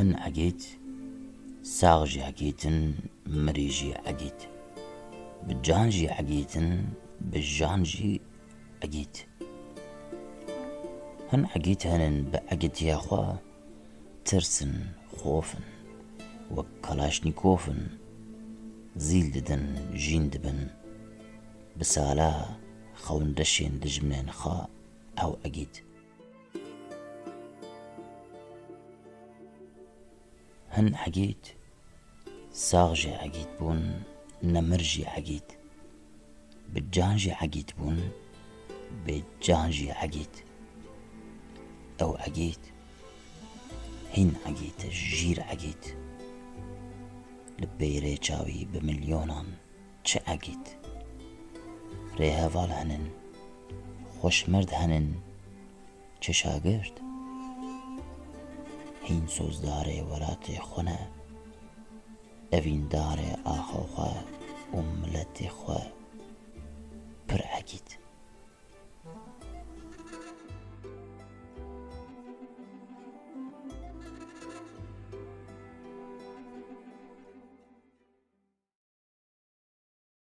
هن عقيت ساغجي عقيتن مريجي عقيت بجانجي عقيتن بجانجي عقيت هن عقيت هنن بعقيت يا خوا ترسن خوفن وكلاشنيكوفن زيل ددن جين دبن بسالا خوندشين دجمنين خا أو عقيت هن عقيت ساغجي عقيت بون نمرجي عقيت بجانجي عقيت بون بجانجي عقيت أو عقيت هين عقيت جير عقيت لبيري چاوي بمليونان چه عقيت ريهوال هنن خوشمرد هنن چه شاگرد هین سوزداري ولاتي خونه اوین داري آخو خواه و ملت خواه پر عقيت